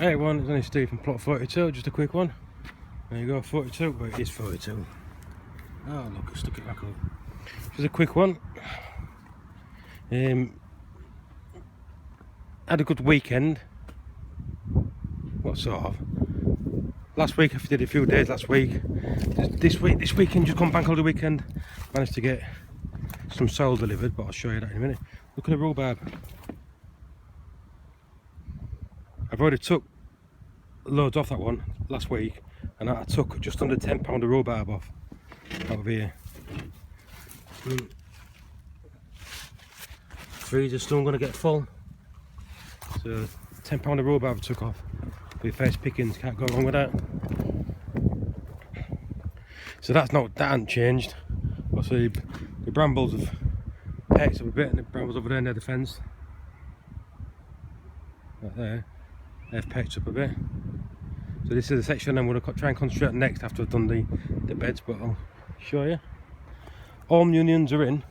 Hey everyone, it's only Steve from Plot42, just a quick one. There you go, 42, well it is 42. Oh look, I stuck it back up. Just a quick one. Had a good weekend. What sort of? Last week I did a few days last week. This weekend, just come bank holiday weekend, managed to get some soil delivered, but I'll show you that in a minute. Look at the rhubarb. I've already took loads off that one last week, and I took just under £10 of rhubarb off out of here. Freezer's still going to get full, so £10 of rhubarb I took off. With first pickings, can't go wrong with that. So that hasn't changed. Also the brambles have perked up a bit, and the brambles over there near the fence, right there, they've perked up a bit. So this is the section I'm going to try and concentrate on next after I've done the beds, but I'll show you. All my onions are in.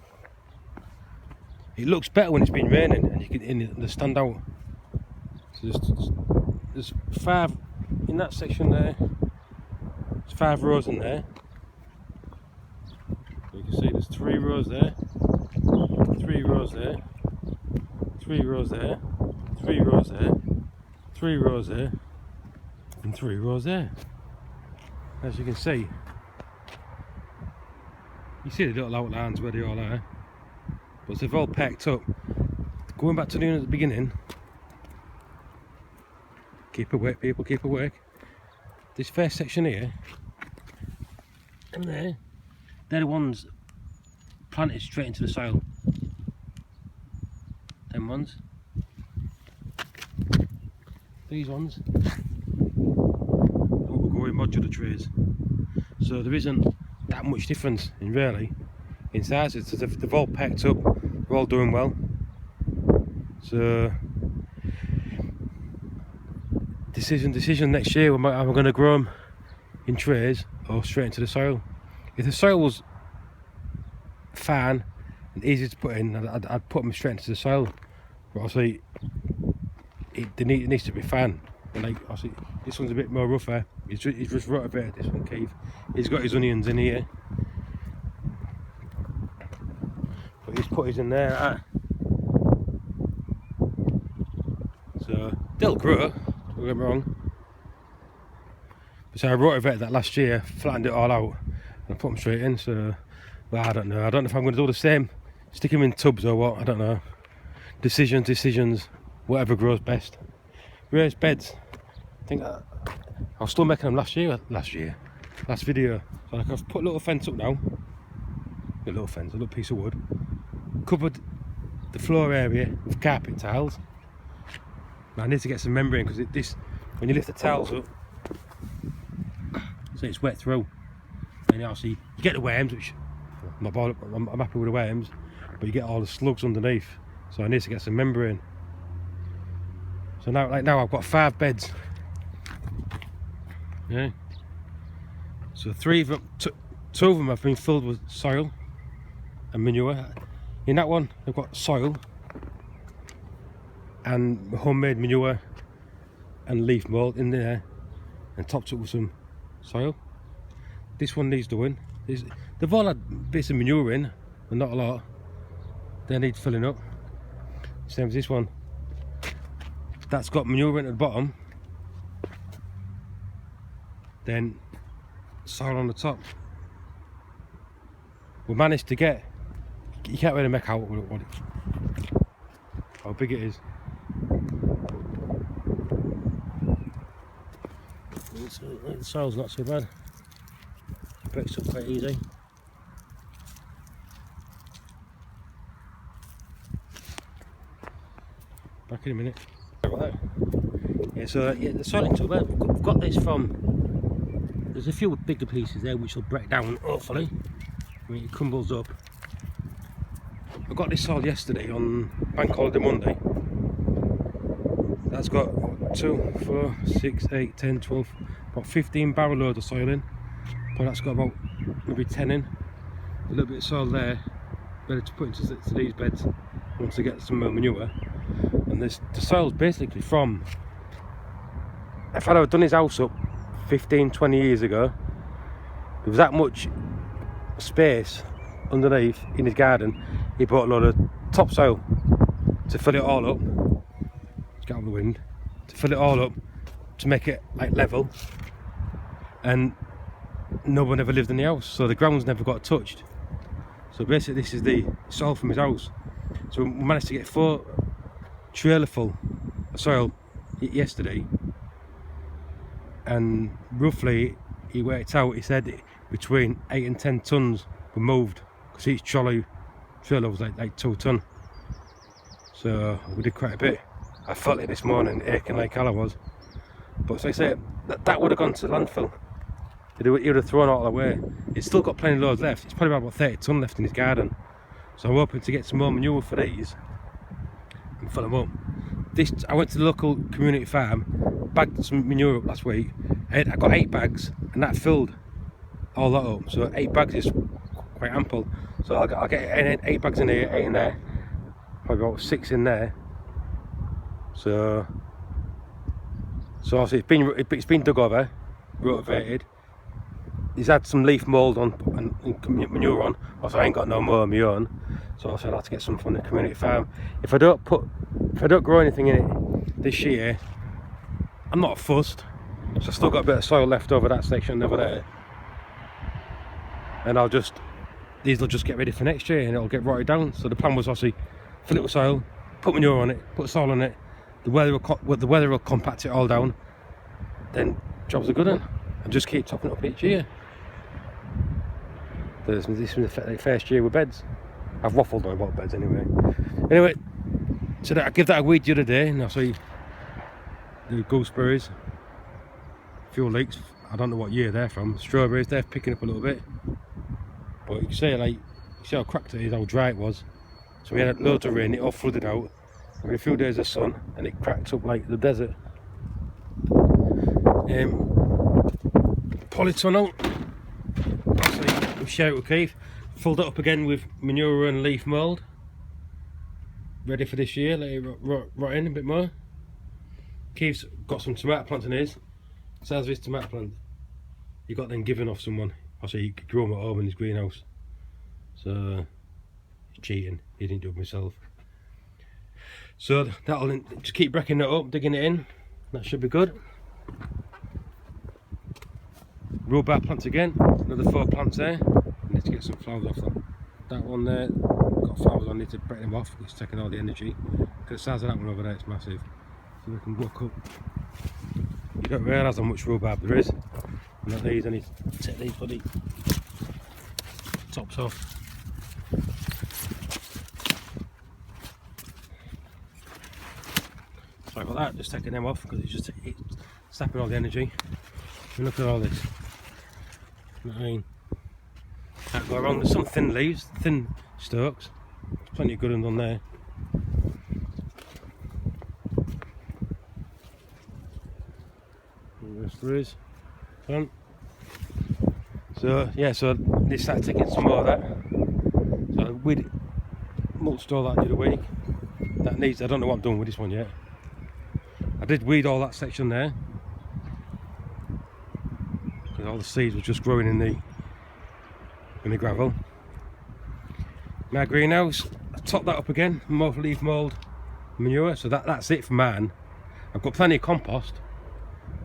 It looks better when it's been raining and you can they stand out. So there's 5 in that section there. There's 5 rows in there. You can see there's 3 rows there, 3 rows there, 3 rows there, 3 rows there, 3 rows there, and 3 rows there. As you can see, you see the little outlines where they all are, but they've all packed up. Going back to doing at the beginning, keep awake people, keep awake. This first section here and there, they're the ones planted straight into the soil. Them ones. These ones will go in modular trays. So there isn't that much difference in sizes. They've all packed up, they're all doing well. So decision next year, am I going to grow them in trays or straight into the soil? If the soil was fine and easy to put in, I'd put them straight into the soil. But obviously it needs to be fine. And like obviously this one's a bit more rougher. He's just rotivated this one, Keith. He's got his onions in here, but he's put his in there. So they'll grow, don't get me wrong. But so I rotivated that last year, flattened it all out, and I put them straight in. So well, I don't know if I'm going to do the same, stick them in tubs or what. I don't know. Decisions, whatever grows best. Raised beds, I think I was still making them last video. So like I've put a little fence up now, a little piece of wood, covered the floor area with carpet tiles. Now I need to get some membrane, because when you lift the tiles up, so it's wet through, and obviously you get the worms, which I'm happy with the worms, but you get all the slugs underneath. So I need to get some membrane. So now I've got 5 beds. Yeah. So 3 of them, 2 of them have been filled with soil and manure. In that one, I've got soil and homemade manure and leaf mould in there, and topped up with some soil. This one needs doing. They've all had bits of manure in, but not a lot. They need filling up. Same as this one. That's got manure in at the bottom, then soil on the top. We managed to get, you can't really make out how big it is. The soil's not so bad, it breaks up quite easy. Back in a minute. Yeah, so yeah, the soiling tub, I've got this from, there's a few bigger pieces there which will break down hopefully when it crumbles up. I got this soil yesterday on bank holiday Monday. That's got 2, 4, 6, 8, 10, 12, about 15 barrel loads of soil in, but that's got about maybe 10 in. A little bit of soil there, better to put into these beds once I get some more manure. And the soil's basically from if I'd have done his house up 15-20 years ago, there was that much space underneath in his garden. He bought a load of topsoil to fill it all up. Let's get out of the wind. To fill it all up, to make it like level, and no one ever lived in the house, so the ground's never got touched. So basically this is the soil from his house. So we managed to get 4 trailer full of soil yesterday, and roughly he worked out, he said between 8 and 10 tons were moved, because each trailer was like 2 ton. So we did quite a bit. I felt it this morning, aching like hell I was. But so I say, that would have gone to landfill. He would have thrown all away. It's still got plenty of loads left. It's probably about 30 ton left in his garden. So I'm hoping to get some more manure for these and fill them up. I went to the local community farm, bagged some manure up last week. I got 8 bags, and that filled all that up. So 8 bags is quite ample. So I'll get 8 bags in here, 8 in there, probably about 6 in there. So obviously it's been dug over, rotivated. He's had some leaf mould on and manure on. Also, I ain't got no more of my own, so I'll have to get some from the community farm. If I don't grow anything in it this year, I'm not fussed. So I've still got a bit of soil left over that section over there, and these will just get ready for next year, and it'll get rotted down. So the plan was obviously fill it with soil, put manure on it, put soil on it. The weather will compact it all down. Then jobs are good, and just keep topping up each year. This was the first year with beds. I've waffled on about beds anyway. Anyway, so I gave that a weed the other day, and I see the gooseberries, fuel leeks. I don't know what year they're from. Strawberries, they're picking up a little bit, but you can see how cracked it is, how dry it was. So we had loads of rain, it all flooded out. With a few days of sun, and it cracked up like the desert. Polytunnel, we share it with Keith. Filled it up again with manure and leaf mould. Ready for this year, let it rot in a bit more. Keith's got some tomato plants in his. Sounds of his tomato plant, he got them given off someone. Actually, he grew them at home in his greenhouse. So, he's cheating, he didn't do it himself. So that'll just keep breaking that up, digging it in. That should be good. Rhubarb plants again, another 4 plants there. I need to get some flowers off them. That one there, got flowers on, I need to break them off, it's taking all the energy. Because the size of that one over there, it's massive. So we can walk up. You don't realise how much rhubarb there is. Not these, I need to take these bloody tops off. Sorry about that, just taking them off because it's sapping all the energy. And look at all this. You know what I mean? Can't go wrong. There's some thin leaves, thin stalks. There's plenty of good ones on there. Yes, there is. Fun. So yeah, so they started taking some more of that. So we mulched all that the other week. That needs, I don't know what I'm doing with this one yet. I did weed all that section there because all the seeds were just growing in the gravel. My greenhouse, I topped that up again, more leaf mould, manure. So that's it for mine. I've got plenty of compost,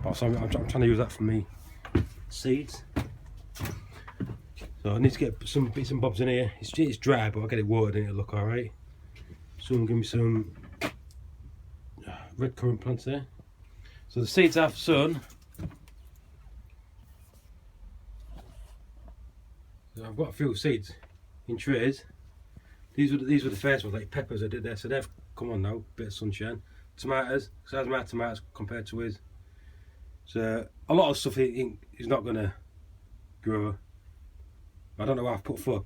but I'm trying to use that for me seeds. So I need to get some bits and bobs in here. It's dry, but I'll get it watered and it'll look alright. Someone give me some red currant plants there. So the seeds I've sown, so I've got a few seeds in trays. These were the first ones, like peppers I did there, so they've come on now, bit of sunshine. Tomatoes, size of my tomatoes compared to his. So a lot of stuff is not going to grow. I don't know why I've got 4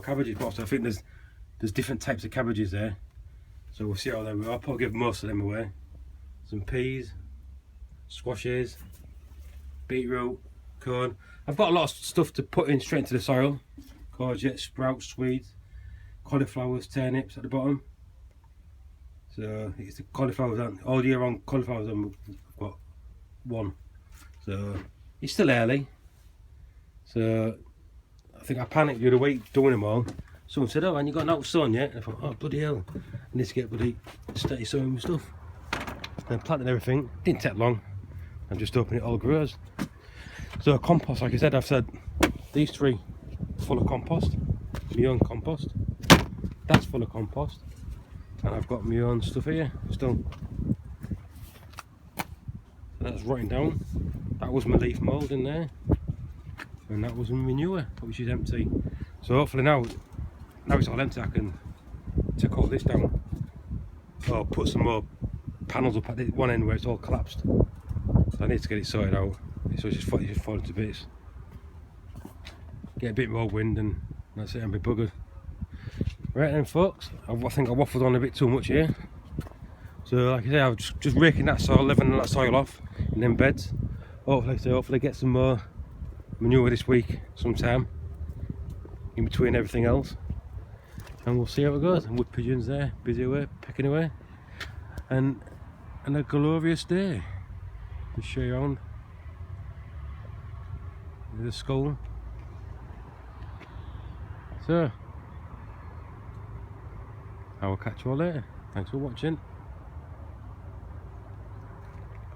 cabbages, but I think there's different types of cabbages there. So we'll see how they will. I'll probably give most of them away. Some peas, squashes, beetroot, corn. I've got a lot of stuff to put in straight into the soil. Courgettes, sprouts, swedes, cauliflowers, turnips at the bottom. So it's the cauliflowers, all year round cauliflowers. I've got 1, so it's still early. So I think I panicked the other week doing them all. Someone said, "Oh, and you got no sun yet?" And I thought, "Oh, bloody hell, I need to get bloody steady sowing my stuff." Then planting everything, didn't take long. I'm just hoping it all grows. So compost, like I said, I've said these 3 full of compost, my own compost. That's full of compost, and I've got my own stuff here still. That's rotting down. That was my leaf mould in there, and that was my manure, which is empty. So hopefully now it's all empty, I can take all this down, or put some more panels up at the one end where it's all collapsed. So I need to get it sorted out. So it's just falling to bits. Get a bit more wind and that's it, and be buggered. Right then folks, I think I waffled on a bit too much here. So like I say, I was just raking that soil, leveling that soil off in them beds. Hopefully get some more manure this week sometime, in between everything else. And we'll see how it goes. And wood pigeons there, busy away, pecking away. And a glorious day. Just show you around. There's a skull. So I will catch you all later. Thanks for watching.